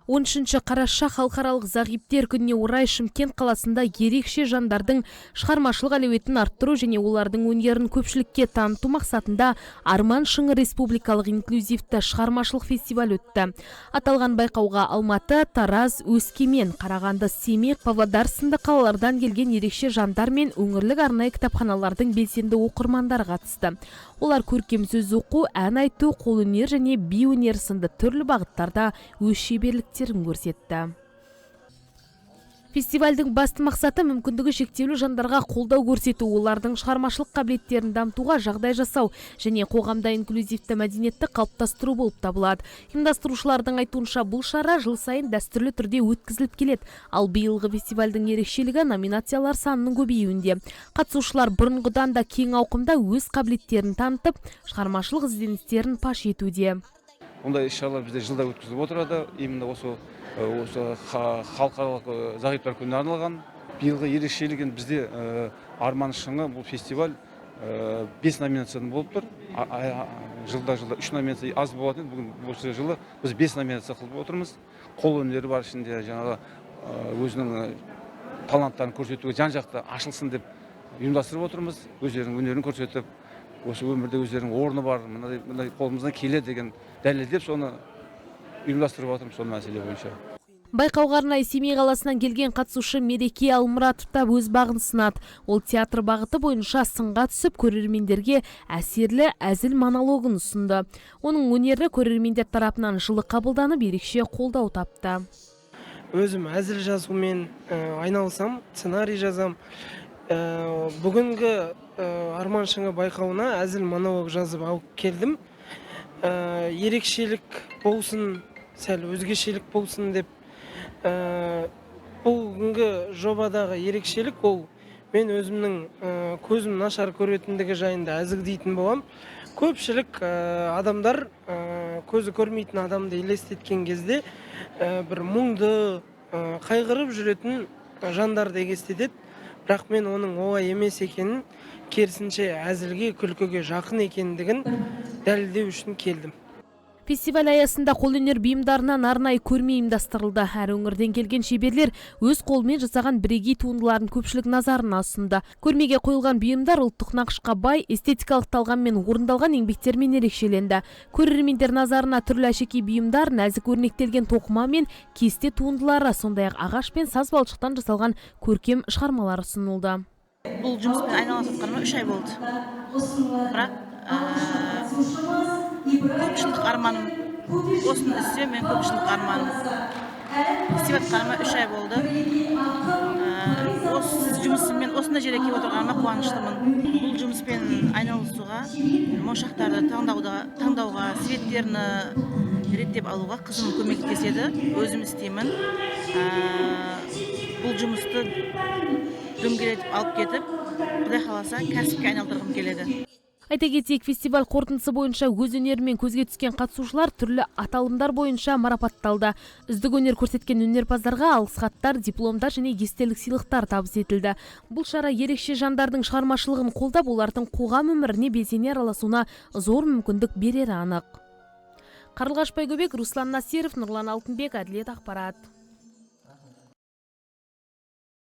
13 қараша халықаралық зағиптер күніне орай Шымкент қаласында ерекше жандардың шығармашылық әлеуетін арттыру және олардың өнерін көпшілікке таныту мақсатында Арман шыңы республикалық инклюзивті шығармашылық фестиваль өтті. Аталған байқауға Алматы, Тараз, Өскемен, Қарағанды, Семей, Павлодар сынды қалалардан келген ерекше жандар мен өңірлік арнайы кітапханалардың белсенді оқырмандары қатысты. Олар көркем сөз оқу, ән айту, қолөнер және би өнер сынды түрлі бағыттарда өз шеберліктерін көрсетті. Фестивальдің басты мақсаты мүмкіндігі шектеулі жандарға қолдау көрсету, олардың шығармашылық қабілеттерін дамытуға жағдай жасау және қоғамда инклюзивті мәдениетті қалыптастыру болып табылады. Ұйымдастырушылардың айтуынша бұл шара жыл сайын дәстүрлі түрде өткізіліп келеді. Ал биылғы фестивальдің ерекшелігі номинациялар санының көбеюінде. Қатысушылар бұрынғыдан да кең ауқымда өз қабілеттерін танытып, шығармашылық ізденістерін паш етуде. Ондай іс-шаралар бізде жылда өткізіліп отырады. Именно осы халықаралық зағиптар күніне арналған. Биылғы ерекшелігі бізде Арман шыңы бұл фестиваль 5 номинациядан болып тұр. Жылда 3 номинация аз болатын. Бүгін осы жылы біз 5 номинация қылып отырмыз. Қол өнері бар ішінде, жаңағы өзінің таланттарын көрсетуге жан-жақты ашылсын деп ұйымдастырып отырмыз. Өздерінің өнерін көрсетіп, осы өмірде өздерінің орны бар, мындай қолымыздан келеді деген дәлелдеп соны ұйымдастырып отырмыз сол мәселе бойынша. Байқауға арнайы Семей қаласынан келген қатысушы Мереке Алмұратов та өз бағын сынады. Ол театр бағыты бойынша сынға түсіп, көрермендерге әсерлі әзіл монологын ұсынды. Оның өнері көрермендер тарапынан жылы қабылданып, ерекше қолдау тапты. Өзім әзіл жазумен айналысам, сценарий жазам. Бүгінгі Арман шыңы байқауына әзіл монолог жазып алып келдім. Ерекшелік болсын, сәл өзгешелік болсын деп. Бүгінгі жобадағы ерекшелік ол мен өзімнің көзім нашар көретіндігі жайында әзілдейтін болам. Көпшілік адамдар көзі көрмейтін адамды елестеткен кезде бір мұңды, қайғырып жүретін жандарды елестетеді. Бірақ мен оның олай емес екенін, керісінше әзілге, күлкіге жақын екендігін дәлелдеу үшін келдім. Фестиваль аясында қолөнер бұйымдарынан арнайы көрме ұйымдастырылды. Әр өңірден келген шеберлер өз қолымен жасаған бірегей туындыларын көпшілік назарына ұсынды. Көрмеге қойылған бұйымдар ұлттық нақышқа бай, эстетикалық талғаммен орындалған еңбектермен ерекшеленді. Көрермендер назарына түрлі әшекей бұйымдар, нәзік өрнектелген тоқыма мен кесте туындылары, сондай-ақ ағаш пен саз балшықтан жасалған көркем шығармалар ұсынылды. Бұл жұмыспен айналысып жатқаныма 3 ай болды. Бірақ көпшілік арманым осыны істеу, мен көпшілік арманым істеп жатқаныма 3 ай болды. Осы жұмысыммен осындай жерге келіп отырғаныма қуаныштымын. Бұл жұмыспен айналысуға, моншақтарды таңдауға, светтерін реттеп алуға қызым көмектеседі. Өзім істеймін. Бұл жұмысты дөңгелетіп алып кетіп, Құдай қаласа кәсіпке айналдырғым келеді. Айта кетейік, фестиваль қорытындысы бойынша өз өнерімен көзге түскен қатысушылар түрлі аталымдар бойынша марапатталды. Үздік өнер көрсеткен өнерпаздарға алғыс хаттар, дипломдар және естелік сыйлықтар табыс етілді. Бұл шара ерекше жандардың шығармашылығын қолдап, олардың қоғам өміріне белсене араласуына зор мүмкіндік берері анық. Қарлығаш Байгөбек, Руслан Насиров, Нұрлан Алтынбек, Әділет ақпарат.